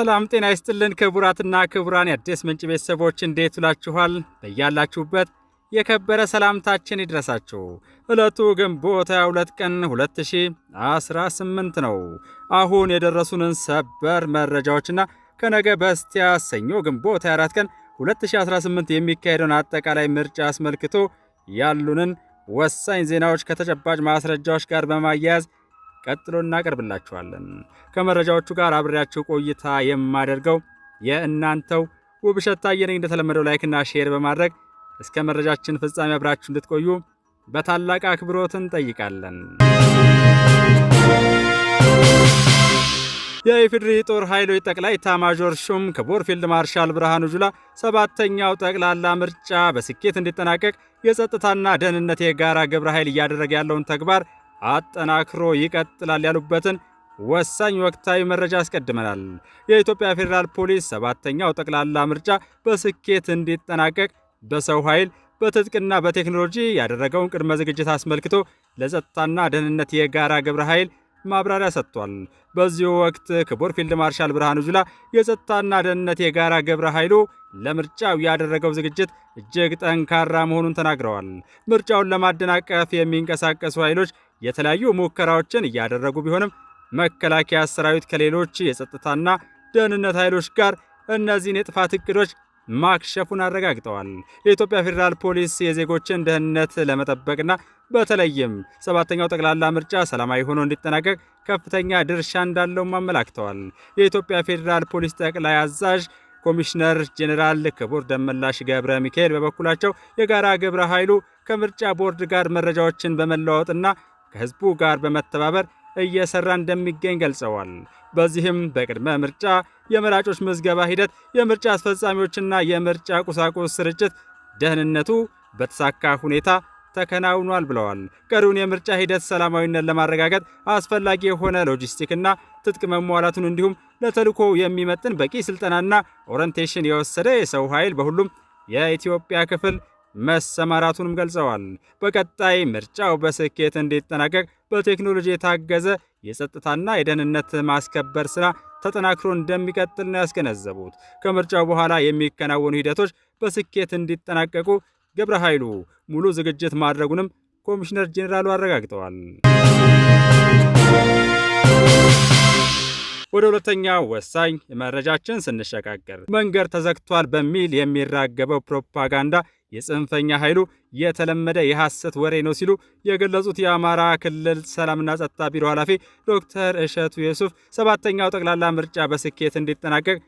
ሰላም ጤና ይስጥልን ክቡራትና ክቡራን የአዲስ ምንጭ ቤተሰቦች እንዴት ውላችኋል? በያላችሁበት የከበረ ሰላምታችን ይድረሳችሁ። ዕለቱ ግንቦት 22 ቀን 2018 ነው። አሁን የደረሱንን ሰበር መረጃዎችና ከነገ በስቲያ ሰኞ ግንቦት 24 ቀን 2018 የሚካሄደውን አጠቃላይ ምርጫ አስመልክቶ ያሉንን ወሳኝ ዜናዎች ከተጨባጭ ማስረጃዎች ጋር በማያያዝ ቀጥሎ እናቀርብላችኋለን። ከመረጃዎቹ ጋር አብሬያችሁ ቆይታ የማደርገው የእናንተው ውብሸት ታየ ነኝ። እንደተለመደው ላይክና ሼር በማድረግ እስከ መረጃችን ፍጻሜ አብራችሁ እንድትቆዩ በታላቅ አክብሮት እንጠይቃለን። የኢፌዴሪ ጦር ኃይሎች ጠቅላይ ኤታማዦር ሹም ክቡር ፊልድ ማርሻል ብርሃኑ ጁላ ሰባተኛው ጠቅላላ ምርጫ በስኬት እንዲጠናቀቅ የጸጥታና ደህንነት የጋራ ግብረ ኃይል እያደረገ ያለውን ተግባር አጠናክሮ ይቀጥላል ያሉበትን ወሳኝ ወቅታዊ መረጃ አስቀድመናል። የኢትዮጵያ ፌዴራል ፖሊስ ሰባተኛው ጠቅላላ ምርጫ በስኬት እንዲጠናቀቅ በሰው ኃይል በትጥቅና በቴክኖሎጂ ያደረገውን ቅድመ ዝግጅት አስመልክቶ ለጸጥታና ደህንነት የጋራ ግብረ ኃይል ማብራሪያ ሰጥቷል። በዚሁ ወቅት ክቡር ፊልድ ማርሻል ብርሃኑ ጁላ የጸጥታና ደህንነት የጋራ ግብረ ኃይሉ ለምርጫው ያደረገው ዝግጅት እጅግ ጠንካራ መሆኑን ተናግረዋል። ምርጫውን ለማደናቀፍ የሚንቀሳቀሱ ኃይሎች የተለያዩ ሙከራዎችን እያደረጉ ቢሆንም መከላከያ ሰራዊት ከሌሎች የጸጥታና ደህንነት ኃይሎች ጋር እነዚህን የጥፋት እቅዶች ማክሸፉን አረጋግጠዋል። የኢትዮጵያ ፌዴራል ፖሊስ የዜጎችን ደህንነት ለመጠበቅና በተለይም ሰባተኛው ጠቅላላ ምርጫ ሰላማዊ ሆኖ እንዲጠናቀቅ ከፍተኛ ድርሻ እንዳለውም አመላክተዋል። የኢትዮጵያ ፌዴራል ፖሊስ ጠቅላይ አዛዥ ኮሚሽነር ጄኔራል ክቡር ደመላሽ ገብረ ሚካኤል በበኩላቸው የጋራ ግብረ ኃይሉ ከምርጫ ቦርድ ጋር መረጃዎችን በመለዋወጥና ከህዝቡ ጋር በመተባበር እየሰራ እንደሚገኝ ገልጸዋል። በዚህም በቅድመ ምርጫ የመራጮች ምዝገባ ሂደት፣ የምርጫ አስፈጻሚዎችና የምርጫ ቁሳቁስ ስርጭት ደህንነቱ በተሳካ ሁኔታ ተከናውኗል ብለዋል። ቀሪውን የምርጫ ሂደት ሰላማዊነት ለማረጋገጥ አስፈላጊ የሆነ ሎጂስቲክና ትጥቅ መሟላቱን እንዲሁም ለተልዕኮ የሚመጥን በቂ ስልጠናና ኦሪንቴሽን የወሰደ የሰው ኃይል በሁሉም የኢትዮጵያ ክፍል መሰማራቱንም ገልጸዋል። በቀጣይ ምርጫው በስኬት እንዲጠናቀቅ በቴክኖሎጂ የታገዘ የጸጥታና የደህንነት ማስከበር ስራ ተጠናክሮ እንደሚቀጥል ነው ያስገነዘቡት። ከምርጫው በኋላ የሚከናወኑ ሂደቶች በስኬት እንዲጠናቀቁ ግብረ ኃይሉ ሙሉ ዝግጅት ማድረጉንም ኮሚሽነር ጄኔራሉ አረጋግጠዋል። ወደ ሁለተኛው ወሳኝ መረጃችን ስንሸጋገር መንገድ ተዘግቷል በሚል የሚራገበው ፕሮፓጋንዳ የጽንፈኛ ኃይሉ የተለመደ የሐሰት ወሬ ነው ሲሉ የገለጹት የአማራ ክልል ሰላምና ጸጥታ ቢሮ ኃላፊ ዶክተር እሸቱ የሱፍ ሰባተኛው ጠቅላላ ምርጫ በስኬት እንዲጠናቀቅ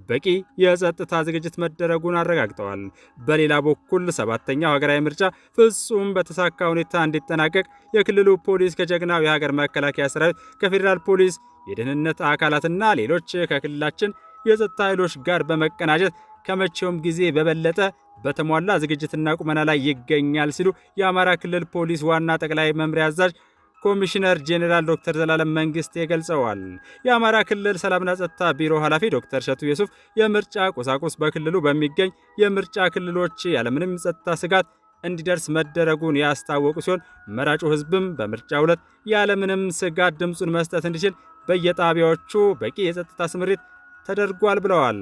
በቂ የጸጥታ ዝግጅት መደረጉን አረጋግጠዋል። በሌላ በኩል ሰባተኛው ሀገራዊ ምርጫ ፍጹም በተሳካ ሁኔታ እንዲጠናቀቅ የክልሉ ፖሊስ ከጀግናው የሀገር መከላከያ ሰራዊት፣ ከፌዴራል ፖሊስ የደህንነት አካላትና ሌሎች ከክልላችን የጸጥታ ኃይሎች ጋር በመቀናጀት ከመቼውም ጊዜ በበለጠ በተሟላ ዝግጅትና ቁመና ላይ ይገኛል ሲሉ የአማራ ክልል ፖሊስ ዋና ጠቅላይ መምሪያ አዛዥ ኮሚሽነር ጄኔራል ዶክተር ዘላለም መንግስቴ ገልጸዋል። የአማራ ክልል ሰላምና ጸጥታ ቢሮ ኃላፊ ዶክተር እሸቱ የሱፍ የምርጫ ቁሳቁስ በክልሉ በሚገኝ የምርጫ ክልሎች ያለምንም ጸጥታ ስጋት እንዲደርስ መደረጉን ያስታወቁ ሲሆን መራጩ ህዝብም በምርጫው ዕለት ያለምንም ስጋት ድምፁን መስጠት እንዲችል በየጣቢያዎቹ በቂ የጸጥታ ስምሪት ተደርጓል ብለዋል።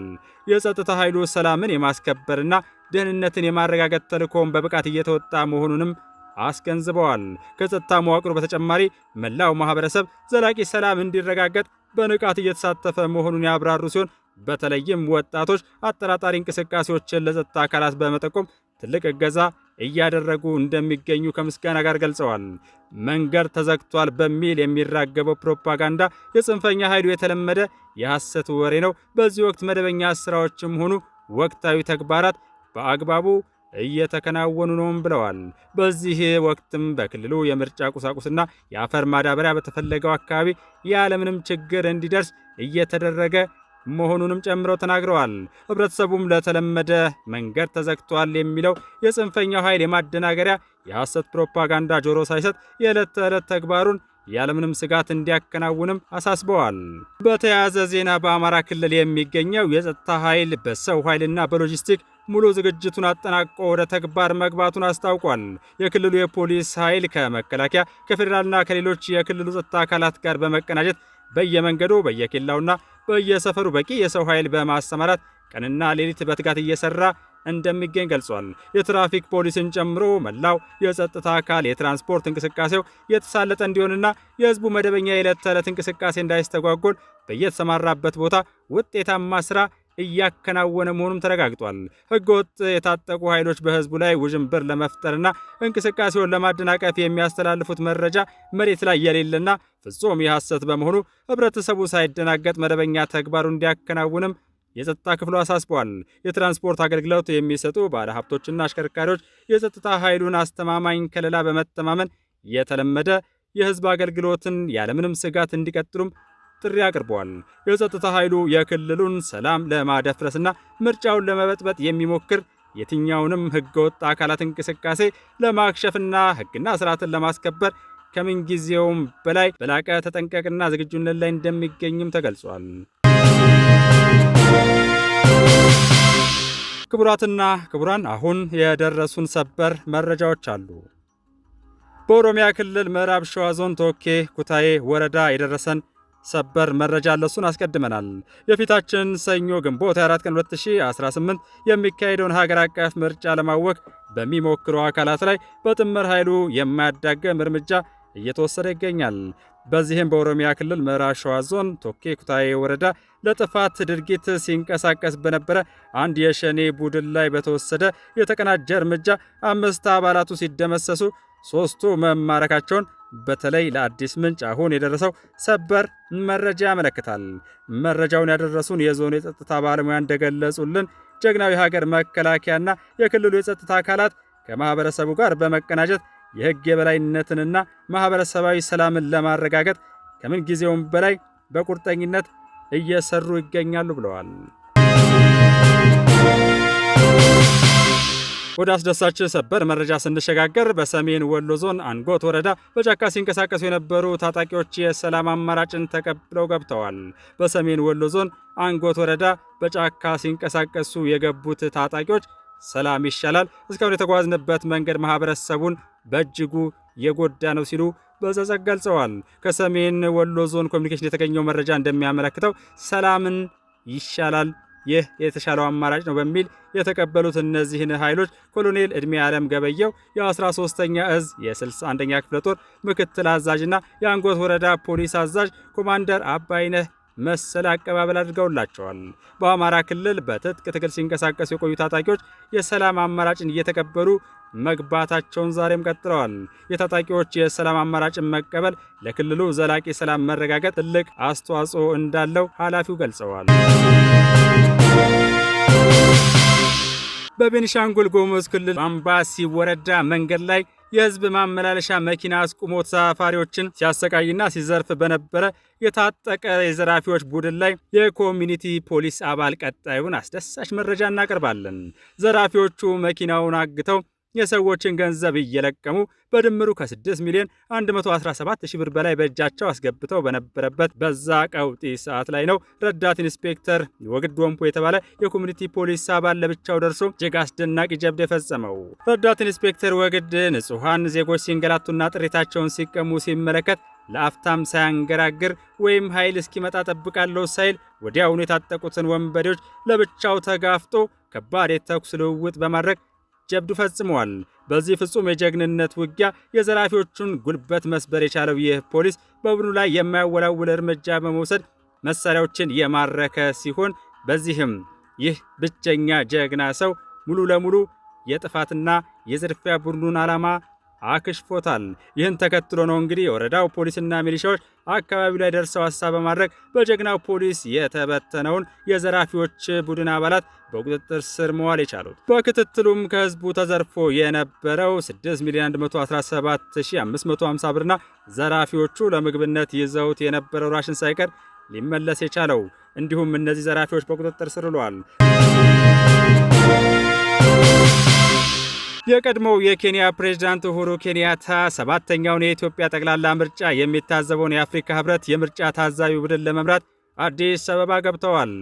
የጸጥታ ኃይሉ ሰላምን የማስከበርና ደህንነትን የማረጋገጥ ተልዕኮውን በብቃት እየተወጣ መሆኑንም አስገንዝበዋል። ከጸጥታ መዋቅሩ በተጨማሪ መላው ማህበረሰብ ዘላቂ ሰላም እንዲረጋገጥ በንቃት እየተሳተፈ መሆኑን ያብራሩ ሲሆን በተለይም ወጣቶች አጠራጣሪ እንቅስቃሴዎችን ለጸጥታ አካላት በመጠቆም ትልቅ እገዛ እያደረጉ እንደሚገኙ ከምስጋና ጋር ገልጸዋል። መንገድ ተዘግቷል በሚል የሚራገበው ፕሮፓጋንዳ የጽንፈኛ ኃይሉ የተለመደ የሐሰት ወሬ ነው። በዚህ ወቅት መደበኛ ስራዎችም ሆኑ ወቅታዊ ተግባራት በአግባቡ እየተከናወኑ ነውም ብለዋል። በዚህ ወቅትም በክልሉ የምርጫ ቁሳቁስና የአፈር ማዳበሪያ በተፈለገው አካባቢ ያለምንም ችግር እንዲደርስ እየተደረገ መሆኑንም ጨምረው ተናግረዋል። ህብረተሰቡም ለተለመደ መንገድ ተዘግቷል የሚለው የጽንፈኛው ኃይል የማደናገሪያ የሐሰት ፕሮፓጋንዳ ጆሮ ሳይሰጥ የዕለት ተዕለት ተግባሩን ያለምንም ስጋት እንዲያከናውንም አሳስበዋል። በተያያዘ ዜና በአማራ ክልል የሚገኘው የጸጥታ ኃይል በሰው ኃይልና በሎጂስቲክ ሙሉ ዝግጅቱን አጠናቆ ወደ ተግባር መግባቱን አስታውቋል። የክልሉ የፖሊስ ኃይል ከመከላከያ ከፌዴራልና ከሌሎች የክልሉ ጸጥታ አካላት ጋር በመቀናጀት በየመንገዱ በየኬላውና በየሰፈሩ በቂ የሰው ኃይል በማሰማራት ቀንና ሌሊት በትጋት እየሰራ እንደሚገኝ ገልጿል። የትራፊክ ፖሊስን ጨምሮ መላው የጸጥታ አካል የትራንስፖርት እንቅስቃሴው የተሳለጠ እንዲሆንና የህዝቡ መደበኛ የዕለት ተዕለት እንቅስቃሴ እንዳይስተጓጎል በየተሰማራበት ቦታ ውጤታማ ስራ እያከናወነ መሆኑም ተረጋግጧል። ህገወጥ የታጠቁ ኃይሎች በህዝቡ ላይ ውዥንብር ለመፍጠርና እንቅስቃሴውን ለማደናቀፍ የሚያስተላልፉት መረጃ መሬት ላይ የሌለና ፍጹም የሐሰት በመሆኑ ህብረተሰቡ ሳይደናገጥ መደበኛ ተግባሩ እንዲያከናውንም የጸጥታ ክፍሉ አሳስበዋል። የትራንስፖርት አገልግሎት የሚሰጡ ባለሀብቶችና አሽከርካሪዎች የጸጥታ ኃይሉን አስተማማኝ ከለላ በመተማመን የተለመደ የህዝብ አገልግሎትን ያለምንም ስጋት እንዲቀጥሉም ጥሪ አቅርበዋል። የጸጥታ ኃይሉ የክልሉን ሰላም ለማደፍረስና ምርጫውን ለመበጥበጥ የሚሞክር የትኛውንም ህገወጥ አካላት እንቅስቃሴ ለማክሸፍና ህግና ስርዓትን ለማስከበር ከምንጊዜውም በላይ በላቀ ተጠንቀቅና ዝግጁነት ላይ እንደሚገኝም ተገልጿል። ክቡራትና ክቡራን አሁን የደረሱን ሰበር መረጃዎች አሉ። በኦሮሚያ ክልል ምዕራብ ሸዋ ዞን ቶኬ ኩታዬ ወረዳ የደረሰን ሰበር መረጃ ለሱን አስቀድመናል። የፊታችን ሰኞ ግንቦት 4 ቀን 2018 የሚካሄደውን ሀገር አቀፍ ምርጫ ለማወክ በሚሞክሩ አካላት ላይ በጥምር ኃይሉ የማያዳግም እርምጃ እየተወሰደ ይገኛል። በዚህም በኦሮሚያ ክልል ምዕራብ ሸዋ ዞን ቶኬ ኩታዬ ወረዳ ለጥፋት ድርጊት ሲንቀሳቀስ በነበረ አንድ የሸኔ ቡድን ላይ በተወሰደ የተቀናጀ እርምጃ 5 አባላቱ ሲደመሰሱ 3ቱ መማረካቸውን በተለይ ለአዲስ ምንጭ አሁን የደረሰው ሰበር መረጃ ያመለክታል። መረጃውን ያደረሱን የዞኑ የጸጥታ ባለሙያ እንደገለጹልን ጀግናዊ ሀገር መከላከያና የክልሉ የጸጥታ አካላት ከማህበረሰቡ ጋር በመቀናጀት የህግ የበላይነትንና ማህበረሰባዊ ሰላምን ለማረጋገጥ ከምን ጊዜውም በላይ በቁርጠኝነት እየሰሩ ይገኛሉ ብለዋል። ወደ አስደሳች ሰበር መረጃ ስንሸጋገር በሰሜን ወሎ ዞን አንጎት ወረዳ በጫካ ሲንቀሳቀሱ የነበሩ ታጣቂዎች የሰላም አማራጭን ተቀብለው ገብተዋል። በሰሜን ወሎ ዞን አንጎት ወረዳ በጫካ ሲንቀሳቀሱ የገቡት ታጣቂዎች ሰላም ይሻላል፣ እስካሁን የተጓዝንበት መንገድ ማህበረሰቡን በእጅጉ የጎዳ ነው ሲሉ በጸጸት ገልጸዋል። ከሰሜን ወሎ ዞን ኮሚኒኬሽን የተገኘው መረጃ እንደሚያመለክተው ሰላምን ይሻላል፣ ይህ የተሻለው አማራጭ ነው በሚል የተቀበሉት እነዚህን ኃይሎች ኮሎኔል ዕድሜ ዓለም ገበየው የ13ኛ እዝ የ61ኛ ክፍለ ጦር ምክትል አዛዥና የአንጎት ወረዳ ፖሊስ አዛዥ ኮማንደር አባይነህ መሰለ አቀባበል አድርገውላቸዋል። በአማራ ክልል በትጥቅ ትግል ሲንቀሳቀሱ የቆዩ ታጣቂዎች የሰላም አማራጭን እየተቀበሉ መግባታቸውን ዛሬም ቀጥለዋል። የታጣቂዎች የሰላም አማራጭን መቀበል ለክልሉ ዘላቂ ሰላም መረጋገጥ ትልቅ አስተዋጽኦ እንዳለው ኃላፊው ገልጸዋል። በቤኒሻንጉል ጉሙዝ ክልል አምባሲ ወረዳ መንገድ ላይ የህዝብ ማመላለሻ መኪና አስቁሞ ተሳፋሪዎችን ሲያሰቃይና ሲዘርፍ በነበረ የታጠቀ የዘራፊዎች ቡድን ላይ የኮሚኒቲ ፖሊስ አባል ቀጣዩን አስደሳች መረጃ እናቀርባለን። ዘራፊዎቹ መኪናውን አግተው የሰዎችን ገንዘብ እየለቀሙ በድምሩ ከ6 ሚሊዮን 117 ሺህ ብር በላይ በእጃቸው አስገብተው በነበረበት በዛ ቀውጢ ሰዓት ላይ ነው ረዳት ኢንስፔክተር ወግድ ወንፖ የተባለ የኮሚኒቲ ፖሊስ አባል ለብቻው ደርሶ እጅግ አስደናቂ ጀብድ የፈጸመው። ረዳት ኢንስፔክተር ወግድ ንጹሐን ዜጎች ሲንገላቱና ጥሪታቸውን ሲቀሙ ሲመለከት ለአፍታም ሳያንገራግር ወይም ኃይል እስኪመጣ ጠብቃለሁ ሳይል ወዲያውኑ የታጠቁትን ወንበዴዎች ለብቻው ተጋፍጦ ከባድ የተኩስ ልውውጥ በማድረግ ጀብዱ ፈጽመዋል። በዚህ ፍጹም የጀግንነት ውጊያ የዘራፊዎቹን ጉልበት መስበር የቻለው ይህ ፖሊስ በቡድኑ ላይ የማያወላውል እርምጃ በመውሰድ መሳሪያዎችን የማረከ ሲሆን በዚህም ይህ ብቸኛ ጀግና ሰው ሙሉ ለሙሉ የጥፋትና የዝርፊያ ቡድኑን ዓላማ አክሽፎታል። ይህን ተከትሎ ነው እንግዲህ የወረዳው ፖሊስና ሚሊሻዎች አካባቢው ላይ ደርሰው ሀሳብ በማድረግ በጀግናው ፖሊስ የተበተነውን የዘራፊዎች ቡድን አባላት በቁጥጥር ስር መዋል የቻሉት። በክትትሉም ከህዝቡ ተዘርፎ የነበረው 6,117,550 ብርና ዘራፊዎቹ ለምግብነት ይዘውት የነበረው ራሽን ሳይቀር ሊመለስ የቻለው እንዲሁም እነዚህ ዘራፊዎች በቁጥጥር ስር ውለዋል። የቀድሞው የኬንያ ፕሬዝዳንት ኡሁሩ ኬንያታ 7ኛውን የኢትዮጵያ ጠቅላላ ምርጫ የሚታዘበውን የአፍሪካ ህብረት የምርጫ ታዛቢ ቡድን ለመምራት አዲስ አበባ ገብተዋል።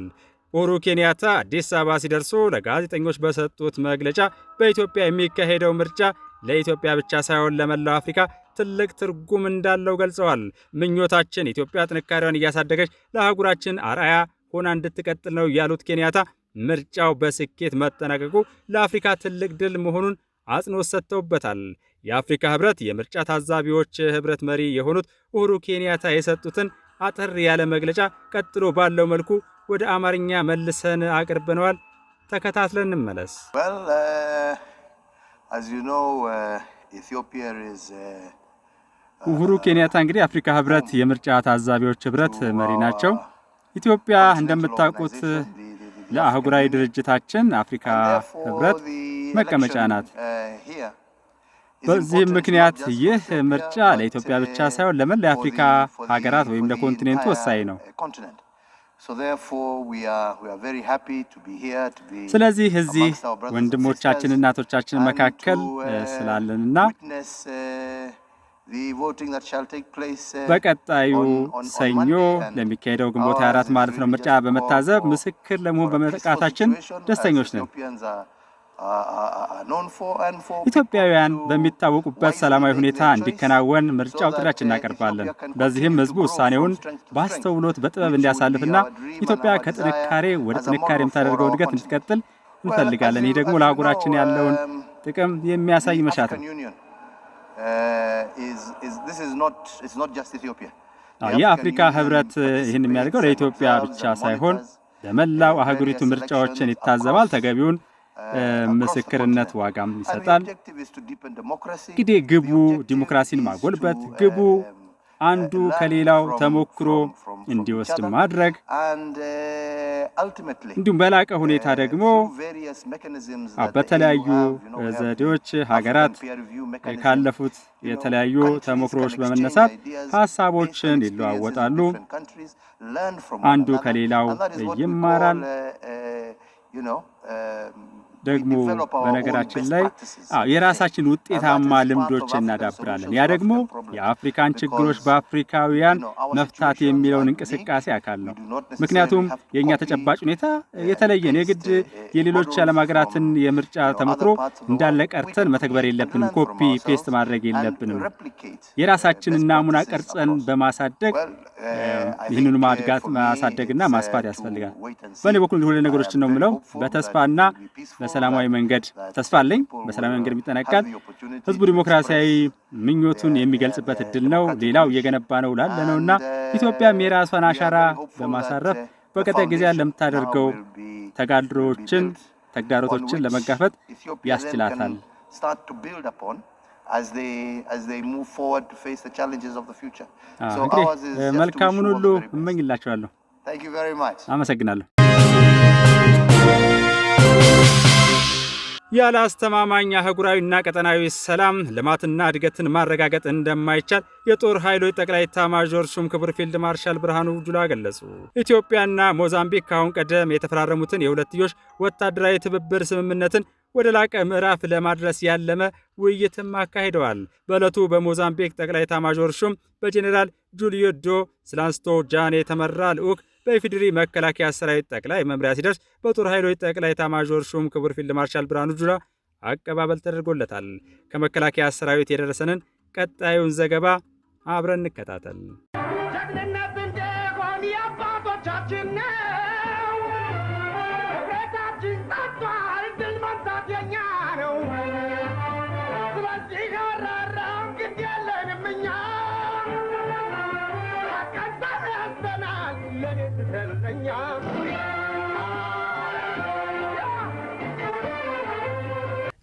ኡሁሩ ኬንያታ አዲስ አበባ ሲደርሱ ለጋዜጠኞች በሰጡት መግለጫ በኢትዮጵያ የሚካሄደው ምርጫ ለኢትዮጵያ ብቻ ሳይሆን ለመላው አፍሪካ ትልቅ ትርጉም እንዳለው ገልጸዋል። ምኞታችን ኢትዮጵያ ጥንካሬዋን እያሳደገች ለአህጉራችን አርአያ ሆና እንድትቀጥል ነው ያሉት ኬንያታ ምርጫው በስኬት መጠናቀቁ ለአፍሪካ ትልቅ ድል መሆኑን አጽንኦት ሰጥተውበታል። የአፍሪካ ህብረት የምርጫ ታዛቢዎች ህብረት መሪ የሆኑት ኡሁሩ ኬንያታ የሰጡትን አጠር ያለ መግለጫ ቀጥሎ ባለው መልኩ ወደ አማርኛ መልሰን አቅርበነዋል። ተከታትለን እንመለስ። ኡሁሩ ኬንያታ እንግዲህ የአፍሪካ ህብረት የምርጫ ታዛቢዎች ህብረት መሪ ናቸው። ኢትዮጵያ እንደምታውቁት ለአህጉራዊ ድርጅታችን አፍሪካ ህብረት መቀመጫ ናት። በዚህም ምክንያት ይህ ምርጫ ለኢትዮጵያ ብቻ ሳይሆን ለመላ የአፍሪካ ሀገራት ወይም ለኮንቲኔንቱ ወሳኝ ነው። ስለዚህ እዚህ ወንድሞቻችን እናቶቻችን መካከል ስላለንና በቀጣዩ ሰኞ ለሚካሄደው ግንቦት 24 ማለት ነው ምርጫ በመታዘብ ምስክር ለመሆን በመብቃታችን ደስተኞች ነን። ኢትዮጵያውያን በሚታወቁበት ሰላማዊ ሁኔታ እንዲከናወን ምርጫው ጥሪያችንን እናቀርባለን። በዚህም ህዝቡ ውሳኔውን በአስተውሎት በጥበብ እንዲያሳልፍና ኢትዮጵያ ከጥንካሬ ወደ ጥንካሬ የምታደርገው እድገት እንድትቀጥል እንፈልጋለን። ይህ ደግሞ ለአህጉራችን ያለውን ጥቅም የሚያሳይ መሻት ነው። የአፍሪካ ህብረት ይህን የሚያደርገው ለኢትዮጵያ ብቻ ሳይሆን ለመላው አህጉሪቱ ምርጫዎችን ይታዘባል፣ ተገቢውን ምስክርነት ዋጋም ይሰጣል። እንግዲህ ግቡ ዲሞክራሲን ማጎልበት፣ ግቡ አንዱ ከሌላው ተሞክሮ እንዲወስድ ማድረግ፣ እንዲሁም በላቀ ሁኔታ ደግሞ በተለያዩ ዘዴዎች ሀገራት ካለፉት የተለያዩ ተሞክሮዎች በመነሳት ሀሳቦችን ይለዋወጣሉ። አንዱ ከሌላው ይማራል። ደግሞ በነገራችን ላይ የራሳችን ውጤታማ ልምዶች እናዳብራለን። ያ ደግሞ የአፍሪካን ችግሮች በአፍሪካውያን መፍታት የሚለውን እንቅስቃሴ አካል ነው። ምክንያቱም የእኛ ተጨባጭ ሁኔታ የተለየን የግድ የሌሎች ዓለም ሀገራትን የምርጫ ተሞክሮ እንዳለ ቀርተን መተግበር የለብንም። ኮፒ ፔስት ማድረግ የለብንም። የራሳችንን ናሙና ቀርጸን በማሳደግ ይህንኑ ማሳደግና ማስፋት ያስፈልጋል። በእኔ በኩል ሁለት ነገሮችን ነው የምለው። በተስፋና በሰላማዊ መንገድ ተስፋ አለኝ። በሰላማዊ መንገድ የሚጠናቀል ህዝቡ ዲሞክራሲያዊ ምኞቱን የሚገልጽበት እድል ነው። ሌላው እየገነባ ነው ላለነውና ኢትዮጵያም የራሷን አሻራ በማሳረፍ በቀጣይ ጊዜ ለምታደርገው ተግዳሮቶችን ለመጋፈጥ ያስችላታል። መልካሙን ሁሉ እመኝላችኋለሁ። አመሰግናለሁ። ያለ አስተማማኝ አህጉራዊና ቀጠናዊ ሰላም ልማትና እድገትን ማረጋገጥ እንደማይቻል የጦር ኃይሎች ጠቅላይ ኤታማዦር ሹም ክቡር ፊልድ ማርሻል ብርሃኑ ጁላ ገለጹ። ኢትዮጵያና ሞዛምቢክ ካሁን ቀደም የተፈራረሙትን የሁለትዮሽ ወታደራዊ ትብብር ስምምነትን ወደ ላቀ ምዕራፍ ለማድረስ ያለመ ውይይትም አካሂደዋል። በዕለቱ በሞዛምቢክ ጠቅላይ ኤታማዦር ሹም በጄኔራል ጁልዮ ዶ ስላንስቶ ጃኔ የተመራ ልዑክ በኢፌዴሪ መከላከያ ሰራዊት ጠቅላይ መምሪያ ሲደርስ በጦር ኃይሎች ጠቅላይ ኤታማዦር ሹም ክቡር ፊልድ ማርሻል ብርሃኑ ጁላ አቀባበል ተደርጎለታል። ከመከላከያ ሰራዊት የደረሰንን ቀጣዩን ዘገባ አብረን እንከታተል።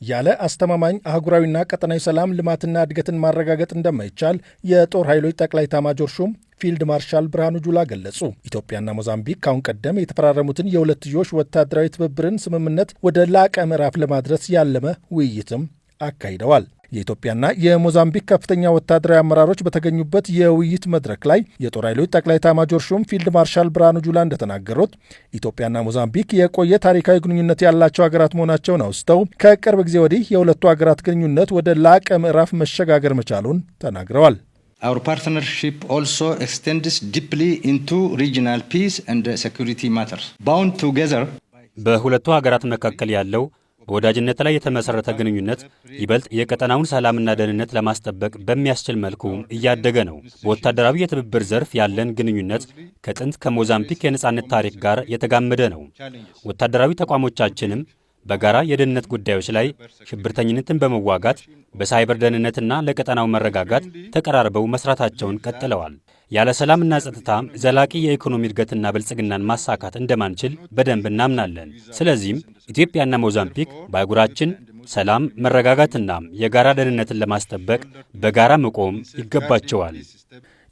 ያለ አስተማማኝ አህጉራዊና ቀጠናዊ ሰላም ልማትና እድገትን ማረጋገጥ እንደማይቻል የጦር ኃይሎች ጠቅላይ ኤታማዦር ሹም ፊልድ ማርሻል ብርሃኑ ጁላ ገለጹ። ኢትዮጵያና ሞዛምቢክ ካሁን ቀደም የተፈራረሙትን የሁለትዮሽ ወታደራዊ ትብብርን ስምምነት ወደ ላቀ ምዕራፍ ለማድረስ ያለመ ውይይትም አካሂደዋል። የኢትዮጵያና የሞዛምቢክ ከፍተኛ ወታደራዊ አመራሮች በተገኙበት የውይይት መድረክ ላይ የጦር ኃይሎች ጠቅላይ ኤታማዦር ሹም ፊልድ ማርሻል ብርሃኑ ጁላ እንደተናገሩት ኢትዮጵያና ሞዛምቢክ የቆየ ታሪካዊ ግንኙነት ያላቸው ሀገራት መሆናቸውን አውስተው ከቅርብ ጊዜ ወዲህ የሁለቱ ሀገራት ግንኙነት ወደ ላቀ ምዕራፍ መሸጋገር መቻሉን ተናግረዋል። Our partnership also extends deeply into regional peace and security matters. Bound together በሁለቱ ሀገራት መካከል ያለው በወዳጅነት ላይ የተመሰረተ ግንኙነት ይበልጥ የቀጠናውን ሰላምና ደህንነት ለማስጠበቅ በሚያስችል መልኩ እያደገ ነው። በወታደራዊ የትብብር ዘርፍ ያለን ግንኙነት ከጥንት ከሞዛምቢክ የነጻነት ታሪክ ጋር የተጋመደ ነው። ወታደራዊ ተቋሞቻችንም በጋራ የደህንነት ጉዳዮች ላይ ሽብርተኝነትን በመዋጋት በሳይበር ደህንነትና ለቀጠናው መረጋጋት ተቀራርበው መስራታቸውን ቀጥለዋል። ያለ ሰላምና ጸጥታ ዘላቂ የኢኮኖሚ እድገትና ብልጽግናን ማሳካት እንደማንችል በደንብ እናምናለን። ስለዚህም ኢትዮጵያና ሞዛምቢክ በአህጉራችን ሰላም፣ መረጋጋትና የጋራ ደህንነትን ለማስጠበቅ በጋራ መቆም ይገባቸዋል።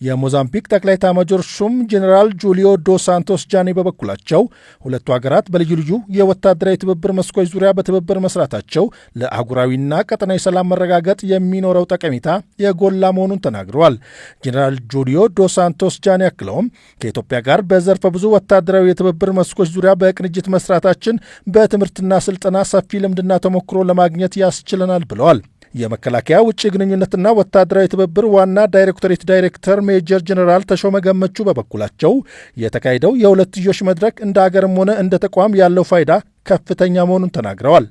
የሞዛምቢክ ጠቅላይ ኤታማዦር ሹም ጄኔራል ጁሊዮ ዶስ ሳንቶስ ጃኔ በበኩላቸው ሁለቱ ሀገራት በልዩ ልዩ የወታደራዊ ትብብር መስኮች ዙሪያ በትብብር መስራታቸው ለአህጉራዊና ቀጠናዊ ሰላም መረጋገጥ የሚኖረው ጠቀሜታ የጎላ መሆኑን ተናግረዋል። ጄኔራል ጁሊዮ ዶስ ሳንቶስ ጃኔ አክለውም ከኢትዮጵያ ጋር በዘርፈ ብዙ ወታደራዊ የትብብር መስኮች ዙሪያ በቅንጅት መስራታችን በትምህርትና ስልጠና ሰፊ ልምድና ተሞክሮ ለማግኘት ያስችለናል ብለዋል። የመከላከያ ውጭ ግንኙነትና ወታደራዊ ትብብር ዋና ዳይሬክቶሬት ዳይሬክተር ሜጀር ጀነራል ተሾመ ገመቹ በበኩላቸው የተካሄደው የሁለትዮሽ መድረክ እንደ አገርም ሆነ እንደ ተቋም ያለው ፋይዳ ከፍተኛ መሆኑን ተናግረዋል።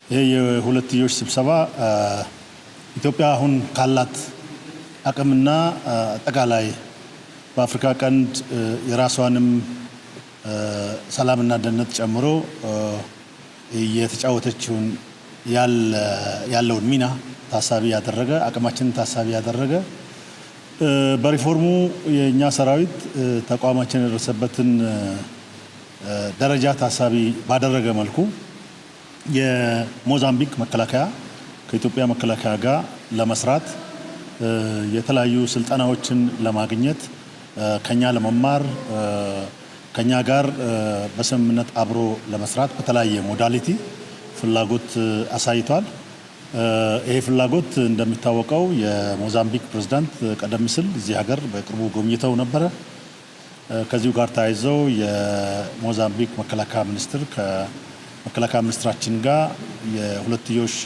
ይህ የሁለትዮሽ ስብሰባ ኢትዮጵያ አሁን ካላት አቅምና አጠቃላይ በአፍሪካ ቀንድ የራሷንም ሰላምና ደህንነት ጨምሮ የተጫወተችውን ያለውን ሚና ታሳቢ ያደረገ አቅማችንን ታሳቢ ያደረገ በሪፎርሙ የኛ ሰራዊት ተቋማችን የደረሰበትን ደረጃ ታሳቢ ባደረገ መልኩ የሞዛምቢክ መከላከያ ከኢትዮጵያ መከላከያ ጋር ለመስራት የተለያዩ ስልጠናዎችን ለማግኘት ከኛ ለመማር ከኛ ጋር በስምምነት አብሮ ለመስራት በተለያየ ሞዳሊቲ ፍላጎት አሳይቷል። ይሄ ፍላጎት እንደሚታወቀው የሞዛምቢክ ፕሬዝዳንት ቀደም ሲል እዚህ ሀገር በቅርቡ ጎብኝተው ነበረ። ከዚሁ ጋር ተያይዘው የሞዛምቢክ መከላከያ ሚኒስትር ከመከላከያ ሚኒስትራችን ጋር የሁለትዮሽ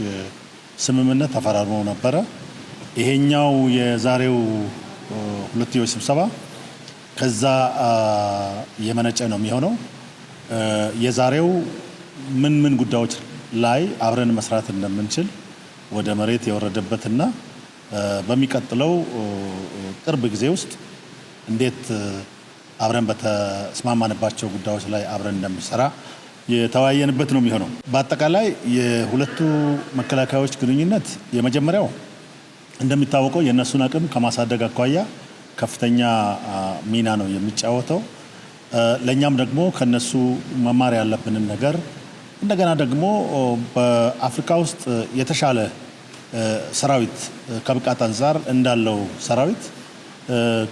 ስምምነት ተፈራርመው ነበረ። ይሄኛው የዛሬው ሁለትዮሽ ስብሰባ ከዛ የመነጨ ነው የሚሆነው። የዛሬው ምን ጉዳዮች ላይ አብረን መስራት እንደምንችል ወደ መሬት የወረደበትና በሚቀጥለው ቅርብ ጊዜ ውስጥ እንዴት አብረን በተስማማንባቸው ጉዳዮች ላይ አብረን እንደምንሰራ የተወያየንበት ነው የሚሆነው። በአጠቃላይ የሁለቱ መከላከያዎች ግንኙነት የመጀመሪያው እንደሚታወቀው የእነሱን አቅም ከማሳደግ አኳያ ከፍተኛ ሚና ነው የሚጫወተው። ለእኛም ደግሞ ከነሱ መማር ያለብንን ነገር እንደገና ደግሞ በአፍሪካ ውስጥ የተሻለ ሰራዊት ከብቃት አንጻር እንዳለው ሰራዊት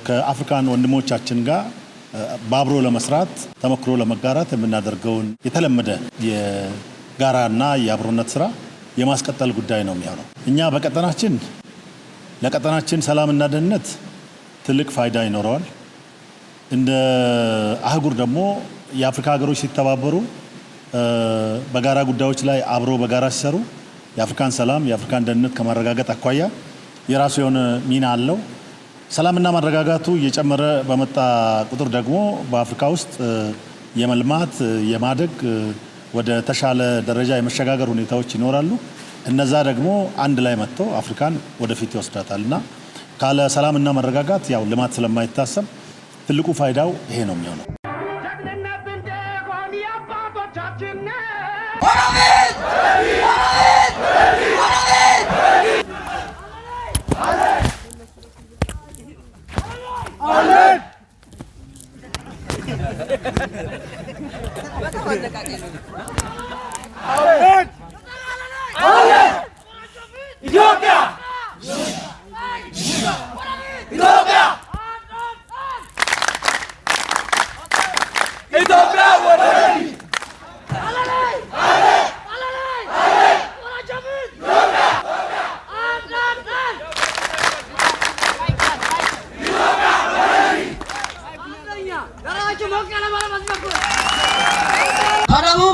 ከአፍሪካን ወንድሞቻችን ጋር በአብሮ ለመስራት ተሞክሮ ለመጋራት የምናደርገውን የተለመደ የጋራና የአብሮነት ስራ የማስቀጠል ጉዳይ ነው የሚሆነው። እኛ ለቀጠናችን ሰላምና ደህንነት ትልቅ ፋይዳ ይኖረዋል። እንደ አህጉር ደግሞ የአፍሪካ ሀገሮች ሲተባበሩ በጋራ ጉዳዮች ላይ አብሮ በጋራ ሲሰሩ የአፍሪካን ሰላም የአፍሪካን ደህንነት ከማረጋገጥ አኳያ የራሱ የሆነ ሚና አለው። ሰላምና ማረጋጋቱ እየጨመረ በመጣ ቁጥር ደግሞ በአፍሪካ ውስጥ የመልማት የማደግ ወደ ተሻለ ደረጃ የመሸጋገር ሁኔታዎች ይኖራሉ። እነዛ ደግሞ አንድ ላይ መጥተው አፍሪካን ወደፊት ይወስዳታልና ካለ ሰላምና መረጋጋት ያው ልማት ስለማይታሰብ ትልቁ ፋይዳው ይሄ ነው የሚሆነው። Ahora